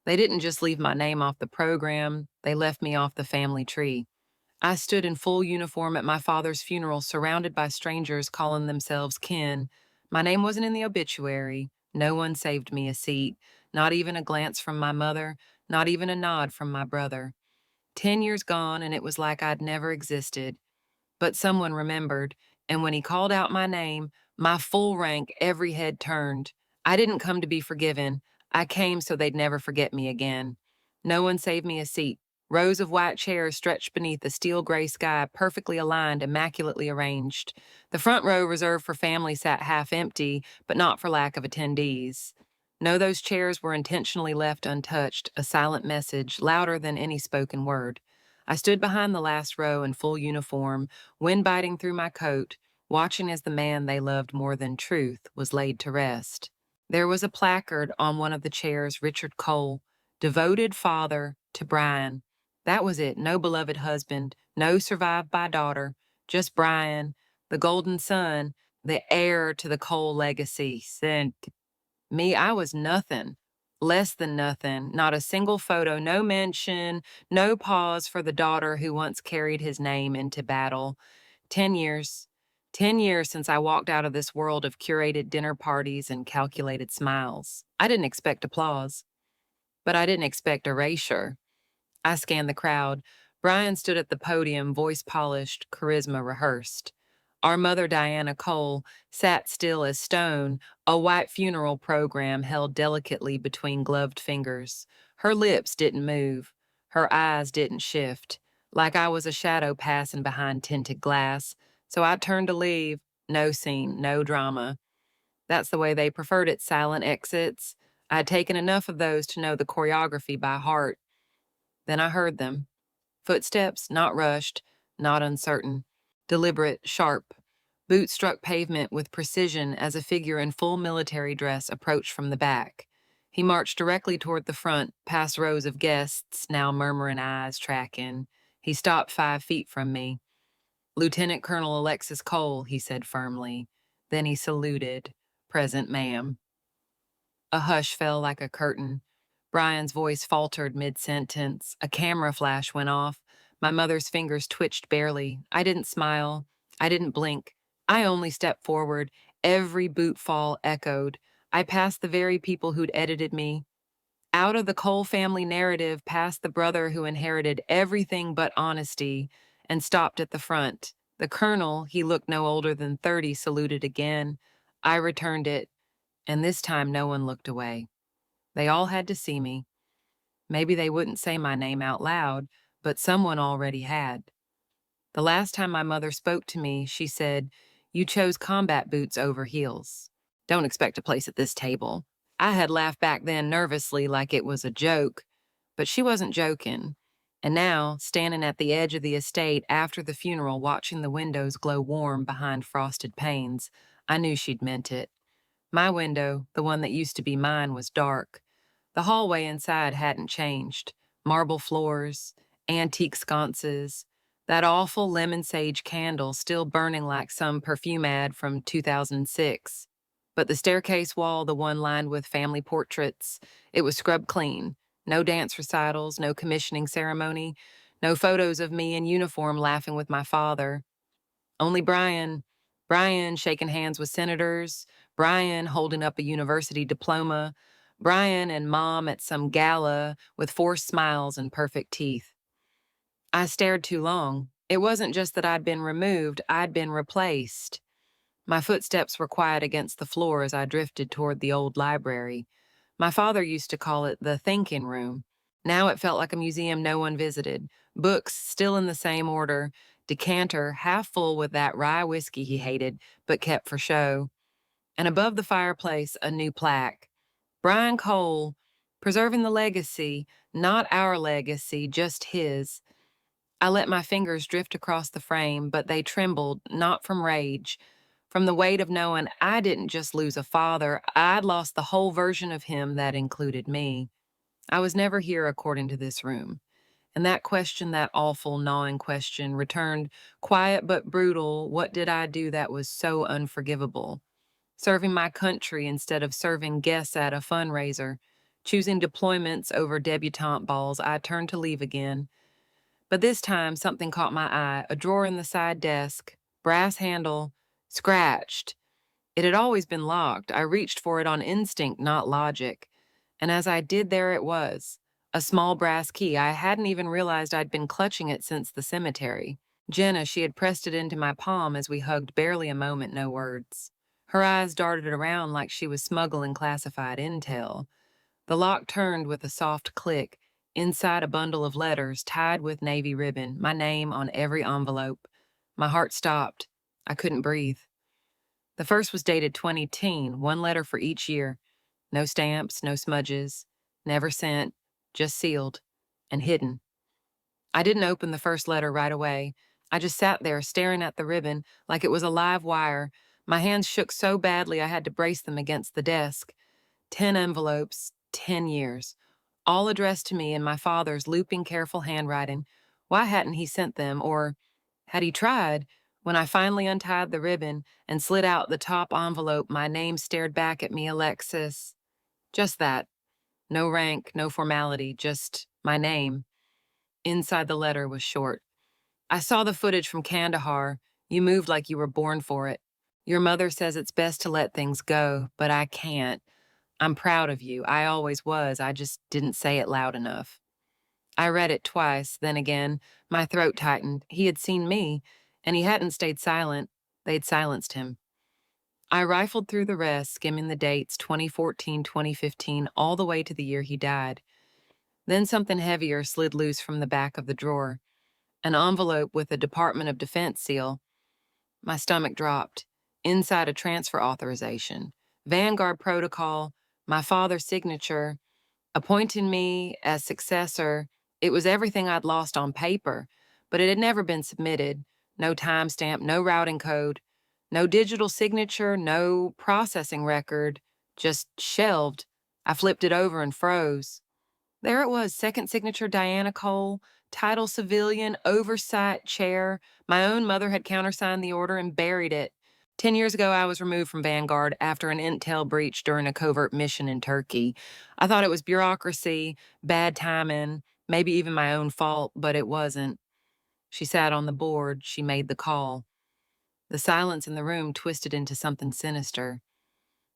They didn't just leave my name off the program, they left me off the family tree. I stood in full uniform at my father's funeral, surrounded by strangers calling themselves kin. My name wasn't in the obituary. No one saved me a seat, not even a glance from my mother, not even a nod from my brother. 10 years gone, and it was like I'd never existed. But someone remembered, and when he called out my name, my full rank, every head turned. I didn't come to be forgiven. I came so they'd never forget me again. No one saved me a seat. Rows of white chairs stretched beneath a steel gray sky, perfectly aligned, immaculately arranged. The front row reserved for family sat half empty, but not for lack of attendees. No, those chairs were intentionally left untouched, a silent message, louder than any spoken word. I stood behind the last row in full uniform, wind biting through my coat, watching as the man they loved more than truth was laid to rest. There was a placard on one of the chairs, Richard Cole, devoted father to Brian. That was it, no beloved husband, no survived by daughter, just Brian, the golden son, the heir to the Cole legacy. And me, I was nothing, less than nothing, not a single photo, no mention, no pause for the daughter who once carried his name into battle. 10 years, 10 years since I walked out of this world of curated dinner parties and calculated smiles. I didn't expect applause, but I didn't expect erasure. I scanned the crowd. Brian stood at the podium, voice polished, charisma rehearsed. Our mother, Diana Cole, sat still as stone, a white funeral program held delicately between gloved fingers. Her lips didn't move. Her eyes didn't shift, like I was a shadow passing behind tinted glass. So I turned to leave. No scene, no drama. That's the way they preferred it, silent exits. I had taken enough of those to know the choreography by heart. Then I heard them. Footsteps, not rushed, not uncertain. Deliberate, sharp. Boots struck pavement with precision as a figure in full military dress approached from the back. He marched directly toward the front, past rows of guests, now murmuring eyes tracking. He stopped 5 feet from me. "Lieutenant Colonel Alexis Cole," he said firmly. Then he saluted. "Present, ma'am." A hush fell like a curtain. Brian's voice faltered mid-sentence. A camera flash went off. My mother's fingers twitched barely. I didn't smile. I didn't blink. I only stepped forward. Every boot fall echoed. I passed the very people who'd edited me. Out of the Cole family narrative, past the brother who inherited everything but honesty, and stopped at the front. The colonel, he looked no older than 30, saluted again. I returned it, and this time no one looked away. They all had to see me. Maybe they wouldn't say my name out loud, but someone already had. The last time my mother spoke to me, she said, "You chose combat boots over heels. Don't expect a place at this table." I had laughed back then nervously like it was a joke, but she wasn't joking. And now, standing at the edge of the estate after the funeral, watching the windows glow warm behind frosted panes, I knew she'd meant it. My window, the one that used to be mine, was dark. The hallway inside hadn't changed. Marble floors, antique sconces, that awful lemon sage candle still burning like some perfume ad from 2006. But the staircase wall, the one lined with family portraits, it was scrubbed clean. No dance recitals, no commissioning ceremony, no photos of me in uniform laughing with my father. Only Brian. Brian shaking hands with senators, Brian holding up a university diploma, Brian and Mom at some gala with forced smiles and perfect teeth. I stared too long. It wasn't just that I'd been removed, I'd been replaced. My footsteps were quiet against the floor as I drifted toward the old library. My father used to call it the thinking room. Now it felt like a museum no one visited. Books still in the same order, decanter half full with that rye whiskey he hated, but kept for show. And above the fireplace, a new plaque. Brian Cole, preserving the legacy, not our legacy, just his. I let my fingers drift across the frame, but they trembled, not from rage, from the weight of knowing I didn't just lose a father, I'd lost the whole version of him that included me. I was never here according to this room. And that question, that awful, gnawing question, returned, quiet but brutal. What did I do that was so unforgivable? Serving my country instead of serving guests at a fundraiser, Choosing deployments over debutante balls, I turned to leave again. But this time, something caught my eye, a drawer in the side desk, brass handle, scratched. It had always been locked. I reached for it on instinct, not logic. And as I did, there it was, a small brass key. I hadn't even realized I'd been clutching it since the cemetery. Jenna, she had pressed it into my palm as we hugged barely a moment, no words. Her eyes darted around like she was smuggling classified intel. The lock turned with a soft click. Inside a bundle of letters tied with navy ribbon, my name on every envelope. My heart stopped. I couldn't breathe. The first was dated 2010, one letter for each year. No stamps, no smudges, never sent, just sealed and hidden. I didn't open the first letter right away. I just sat there staring at the ribbon like it was a live wire. My hands shook so badly I had to brace them against the desk. 10 envelopes, 10 years, all addressed to me in my father's looping, careful handwriting. Why hadn't he sent them, or had he tried? When I finally untied the ribbon and slid out the top envelope, my name stared back at me, Alexis. Just that. No rank, no formality, just my name. Inside the letter was short. I saw the footage from Kandahar. You moved like you were born for it. Your mother says it's best to let things go, but I can't. I'm proud of you. I always was. I just didn't say it loud enough. I read it twice, then again. My throat tightened. He had seen me, and he hadn't stayed silent. They'd silenced him. I rifled through the rest, skimming the dates 2014, 2015, all the way to the year he died. Then something heavier slid loose from the back of the drawer. An envelope with a Department of Defense seal. My stomach dropped. Inside a transfer authorization. Vanguard protocol, my father's signature, appointing me as successor. It was everything I'd lost on paper, but it had never been submitted. No timestamp, no routing code, no digital signature, no processing record, just shelved. I flipped it over and froze. There it was, second signature Diana Cole, title civilian, oversight chair. My own mother had countersigned the order and buried it. 10 years ago, I was removed from Vanguard after an intel breach during a covert mission in Turkey. I thought it was bureaucracy, bad timing, maybe even my own fault, but it wasn't. She sat on the board. She made the call. The silence in the room twisted into something sinister.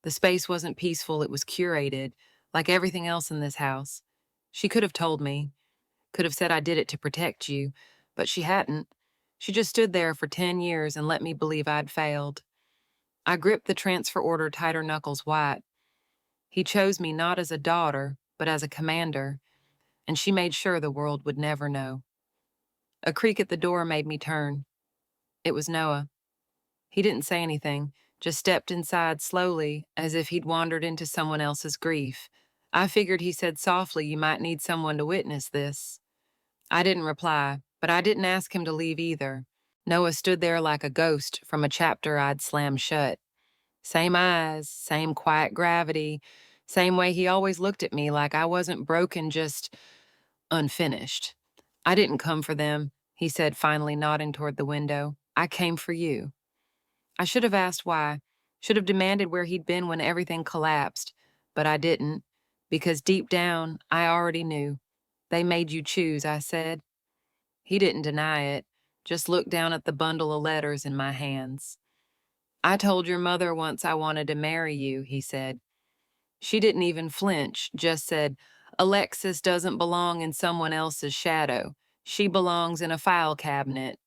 The space wasn't peaceful, it was curated, like everything else in this house. She could have told me, could have said I did it to protect you, but she hadn't. She just stood there for 10 years and let me believe I'd failed. I gripped the transfer order tighter, knuckles white. He chose me not as a daughter, but as a commander, and she made sure the world would never know. A creak at the door made me turn. It was Noah. He didn't say anything, just stepped inside slowly, as if he'd wandered into someone else's grief. I figured he said softly, "You might need someone to witness this." I didn't reply, but I didn't ask him to leave either. Noah stood there like a ghost from a chapter I'd slammed shut. Same eyes, same quiet gravity, same way he always looked at me, like I wasn't broken, just unfinished. "I didn't come for them," he said, finally nodding toward the window. "I came for you." I should have asked why, should have demanded where he'd been when everything collapsed, but I didn't, because deep down, I already knew. "They made you choose," I said. He didn't deny it, just looked down at the bundle of letters in my hands. "I told your mother once I wanted to marry you," he said. She didn't even flinch, just said, "Alexis doesn't belong in someone else's shadow. She belongs in a file cabinet."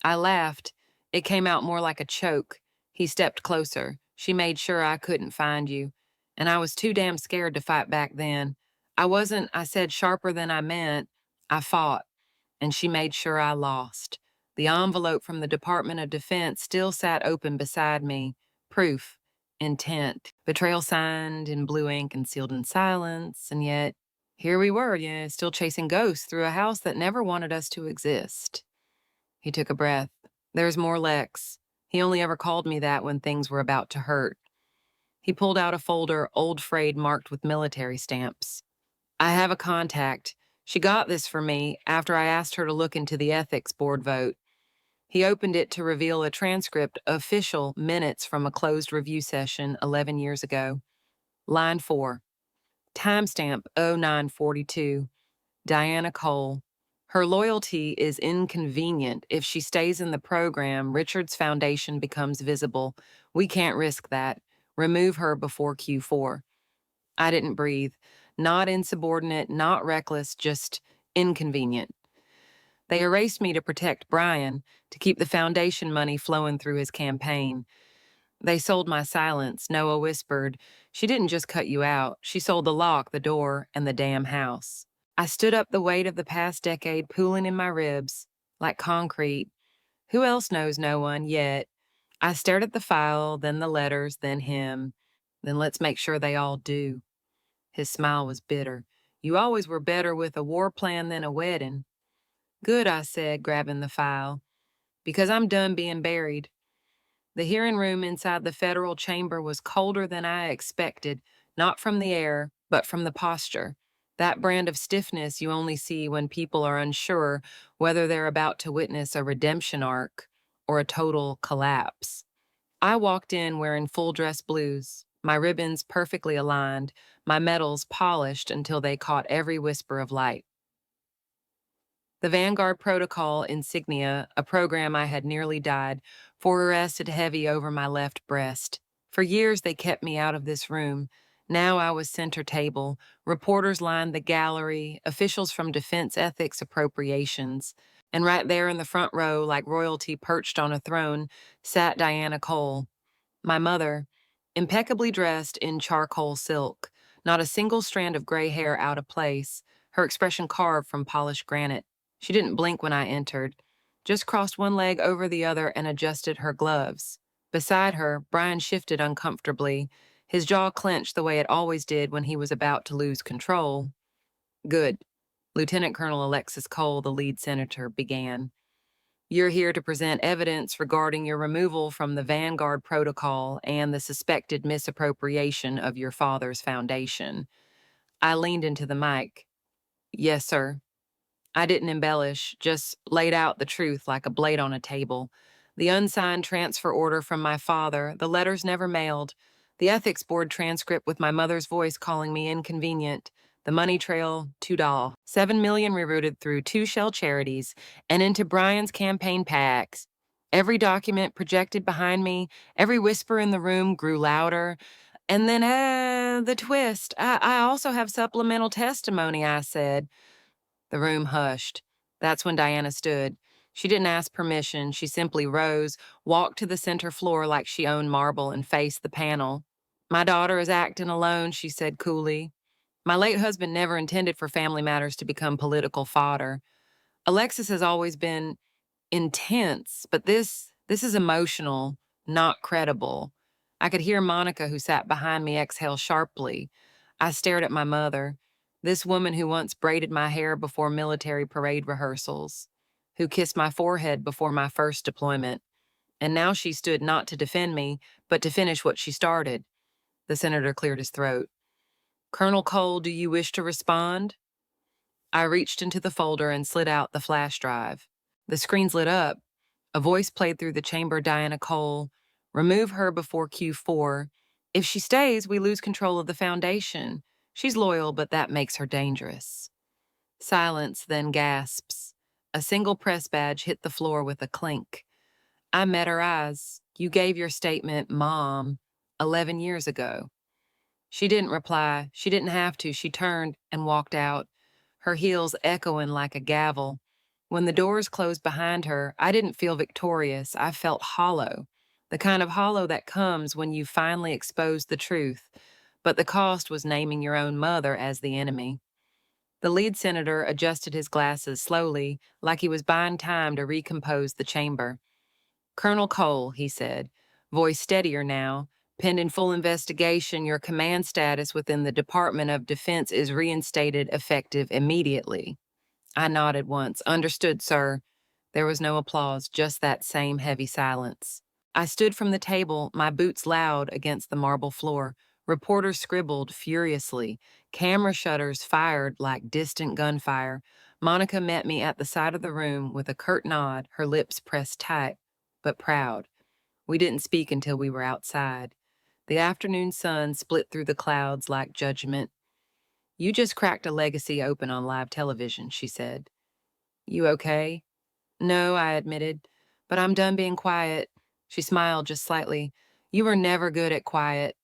I laughed. It came out more like a choke. He stepped closer. "She made sure I couldn't find you. And I was too damn scared to fight back then. I wasn't," I said sharper than I meant. "I fought. And she made sure I lost." The envelope from the Department of Defense still sat open beside me. Proof. Intent. Betrayal signed in blue ink and sealed in silence. And yet, here we were, yeah, still chasing ghosts through a house that never wanted us to exist. He took a breath. "There's more, Lex. He only ever called me that when things were about to hurt." He pulled out a folder, old frayed, marked with military stamps. "I have a contact. She got this for me after I asked her to look into the ethics board vote." He opened it to reveal a transcript, official minutes from a closed review session 11 years ago. Line 4. Timestamp 0942. Diana Cole. Her loyalty is inconvenient. If she stays in the program, Richard's foundation becomes visible. We can't risk that. Remove her before Q4. I didn't breathe. Not insubordinate, not reckless, just inconvenient. They erased me to protect Brian, to keep the foundation money flowing through his campaign. They sold my silence, Noah whispered. She didn't just cut you out. She sold the lock, the door, and the damn house. I stood up, the weight of the past decade pooling in my ribs, like concrete. Who else knows? No one yet. I stared at the file, then the letters, then him. Then let's make sure they all do. His smile was bitter. You always were better with a war plan than a wedding. Good, I said, grabbing the file. Because I'm done being buried. The hearing room inside the federal chamber was colder than I expected, not from the air, but from the posture. That brand of stiffness you only see when people are unsure whether they're about to witness a redemption arc or a total collapse. I walked in wearing full dress blues, my ribbons perfectly aligned, my medals polished until they caught every whisper of light. The Vanguard Protocol insignia, a program I had nearly died for, rested heavy over my left breast. For years they kept me out of this room. Now I was center table. Reporters lined the gallery, officials from Defense Ethics Appropriations. And right there in the front row, like royalty perched on a throne, sat Diana Cole, my mother, impeccably dressed in charcoal silk, not a single strand of gray hair out of place, her expression carved from polished granite. She didn't blink when I entered, just crossed one leg over the other and adjusted her gloves. Beside her, Brian shifted uncomfortably, his jaw clenched the way it always did when he was about to lose control. Good. Lieutenant Colonel Alexis Cole, the lead senator, began. You're here to present evidence regarding your removal from the Vanguard Protocol and the suspected misappropriation of your father's foundation. I leaned into the mic. Yes, sir. I didn't embellish, just laid out the truth like a blade on a table. The unsigned transfer order from my father, the letters never mailed, the ethics board transcript with my mother's voice calling me inconvenient, the money trail, $2. 7 million rerouted through 2 shell charities and into Brian's campaign packs. Every document projected behind me, every whisper in the room grew louder. And then, the twist. I also have supplemental testimony, I said. The room hushed. That's when Diana stood. She didn't ask permission. She simply rose, walked to the center floor like she owned marble, and faced the panel. My daughter is acting alone, she said coolly. My late husband never intended for family matters to become political fodder. Alexis has always been intense, but this is emotional, not credible. I could hear Monica, who sat behind me, exhale sharply. I stared at my mother, this woman who once braided my hair before military parade rehearsals, who kissed my forehead before my first deployment. And now she stood not to defend me, but to finish what she started. The senator cleared his throat. Colonel Cole, do you wish to respond? I reached into the folder and slid out the flash drive. The screens lit up. A voice played through the chamber. Diana Cole. Remove her before Q4. If she stays, we lose control of the foundation. She's loyal, but that makes her dangerous. Silence, then gasps. A single press badge hit the floor with a clink. I met her eyes. You gave your statement, Mom, 11 years ago. She didn't reply. She didn't have to. She turned and walked out, her heels echoing like a gavel. When the doors closed behind her, I didn't feel victorious. I felt hollow, the kind of hollow that comes when you finally expose the truth. But the cost was naming your own mother as the enemy. The lead senator adjusted his glasses slowly, like he was buying time to recompose the chamber. Colonel Cole, he said, voice steadier now. Pending full investigation, your command status within the Department of Defense is reinstated effective immediately. I nodded once. Understood, sir. There was no applause, just that same heavy silence. I stood from the table, my boots loud against the marble floor. Reporters scribbled furiously. Camera shutters fired like distant gunfire. Monica met me at the side of the room with a curt nod, her lips pressed tight, but proud. We didn't speak until we were outside. The afternoon sun split through the clouds like judgment. You just cracked a legacy open on live television, she said. You okay? No, I admitted. But I'm done being quiet. She smiled just slightly. You were never good at quiet.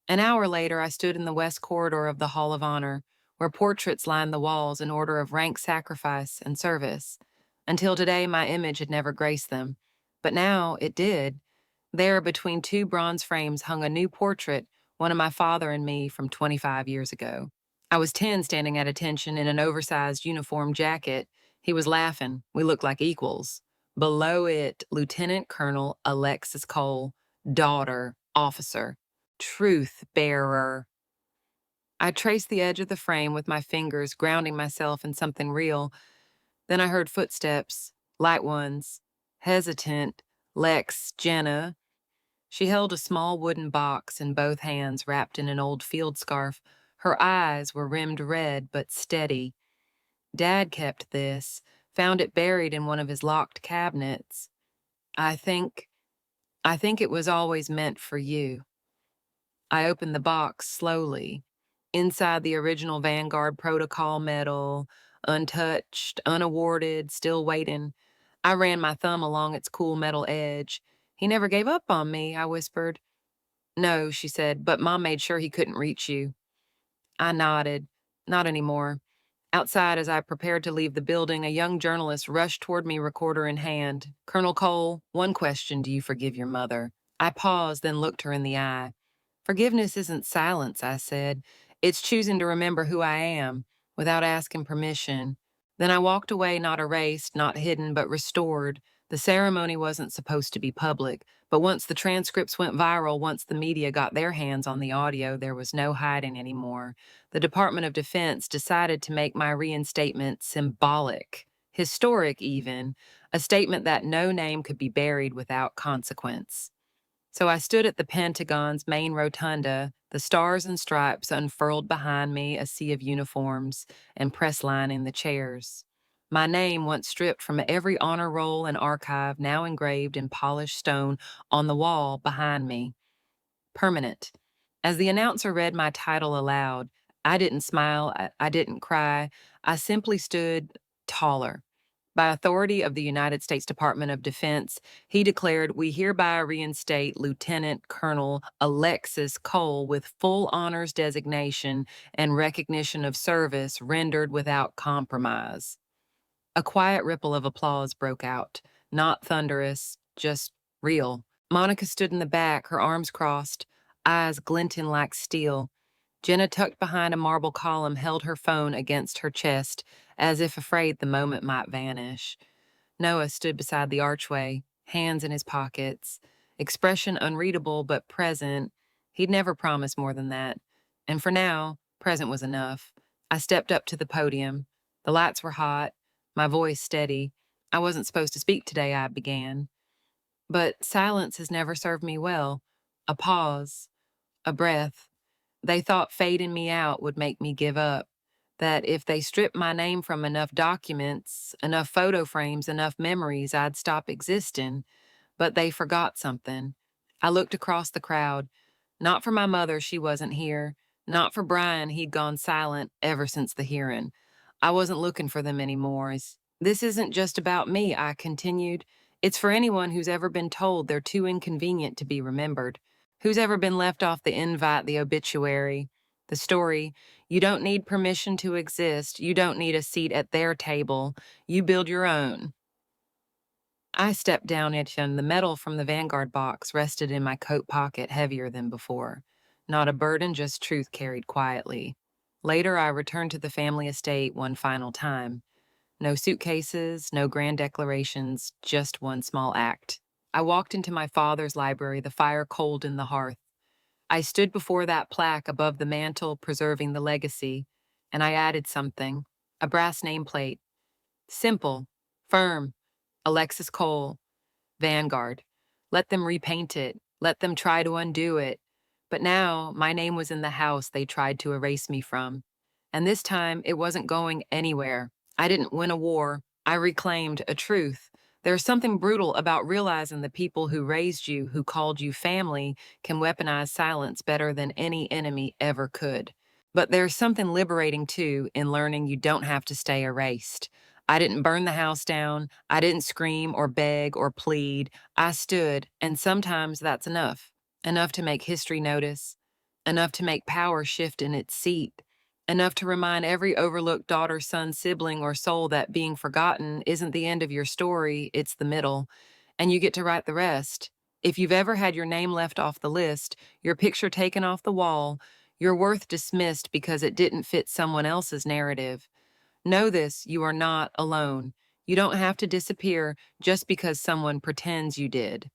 An hour later, I stood in the west corridor of the Hall of Honor, where portraits lined the walls in order of rank sacrifice and service. Until today, my image had never graced them. But now it did. There, between two bronze frames, hung a new portrait, one of my father and me from 25 years ago. I was 10, standing at attention in an oversized uniform jacket. He was laughing. We looked like equals. Below it, Lieutenant Colonel Alexis Cole, daughter, officer, truth bearer. I traced the edge of the frame with my fingers, grounding myself in something real. Then I heard footsteps, light ones, hesitant. Lex, Jenna. She held a small wooden box in both hands, wrapped in an old field scarf. Her eyes were rimmed red, but steady. Dad kept this, found it buried in one of his locked cabinets. I think, I think it was always meant for you. I opened the box slowly. Inside the original Vanguard Protocol medal, untouched, unawarded, still waiting. I ran my thumb along its cool metal edge. He never gave up on me, I whispered. No, she said, but Mom made sure he couldn't reach you. I nodded. Not anymore. Outside, as I prepared to leave the building, a young journalist rushed toward me, recorder in hand. Colonel Cole, one question: do you forgive your mother? I paused, then looked her in the eye. Forgiveness isn't silence, I said. It's choosing to remember who I am, without asking permission. Then I walked away, not erased, not hidden, but restored. The ceremony wasn't supposed to be public, but once the transcripts went viral, once the media got their hands on the audio, there was no hiding anymore. The Department of Defense decided to make my reinstatement symbolic, historic even, a statement that no name could be buried without consequence. So I stood at the Pentagon's main rotunda, the stars and stripes unfurled behind me, a sea of uniforms, and press lining the chairs. My name, once stripped from every honor roll and archive, now engraved in polished stone on the wall behind me. Permanent. As the announcer read my title aloud, I didn't smile, I didn't cry, I simply stood taller. By authority of the United States Department of Defense, he declared, we hereby reinstate Lieutenant Colonel Alexis Cole with full honors designation and recognition of service rendered without compromise. A quiet ripple of applause broke out, not thunderous, just real. Monica stood in the back, her arms crossed, eyes glinting like steel. Jenna, tucked behind a marble column, held her phone against her chest, as if afraid the moment might vanish. Noah stood beside the archway, hands in his pockets, expression unreadable but present. He'd never promised more than that. And for now, present was enough. I stepped up to the podium. The lights were hot, my voice steady. I wasn't supposed to speak today, I began. But silence has never served me well. A pause, a breath. They thought fading me out would make me give up. That if they stripped my name from enough documents, enough photo frames, enough memories, I'd stop existing. But they forgot something. I looked across the crowd. Not for my mother, she wasn't here. Not for Brian, he'd gone silent ever since the hearing. I wasn't looking for them anymore. This isn't just about me, I continued. It's for anyone who's ever been told they're too inconvenient to be remembered. Who's ever been left off the invite, the obituary, the story? You don't need permission to exist. You don't need a seat at their table. You build your own. I stepped down it, and the metal from the Vanguard box rested in my coat pocket, heavier than before. Not a burden, just truth carried quietly. Later, I returned to the family estate one final time. No suitcases, no grand declarations, just one small act. I walked into my father's library, the fire cold in the hearth. I stood before that plaque above the mantel, preserving the legacy, and I added something, a brass nameplate. Simple, firm, Alexis Cole, Vanguard. Let them repaint it. Let them try to undo it. But now my name was in the house they tried to erase me from. And this time it wasn't going anywhere. I didn't win a war. I reclaimed a truth. There's something brutal about realizing the people who raised you, who called you family, can weaponize silence better than any enemy ever could. But there's something liberating too in learning you don't have to stay erased. I didn't burn the house down. I didn't scream or beg or plead. I stood, and sometimes that's enough. Enough to make history notice, enough to make power shift in its seat, enough to remind every overlooked daughter, son, sibling, or soul that being forgotten isn't the end of your story, it's the middle, and you get to write the rest. If you've ever had your name left off the list, your picture taken off the wall, your worth dismissed because it didn't fit someone else's narrative, know this: you are not alone. You don't have to disappear just because someone pretends you did.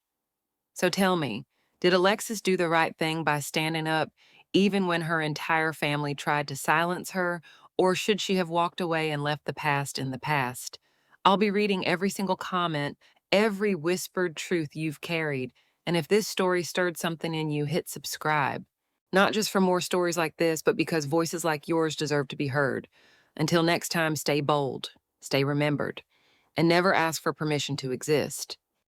So tell me, did Alexis do the right thing by standing up even when her entire family tried to silence her, or should she have walked away and left the past in the past? I'll be reading every single comment, every whispered truth you've carried, and if this story stirred something in you, hit subscribe. Not just for more stories like this, but because voices like yours deserve to be heard. Until next time, stay bold, stay remembered, and never ask for permission to exist.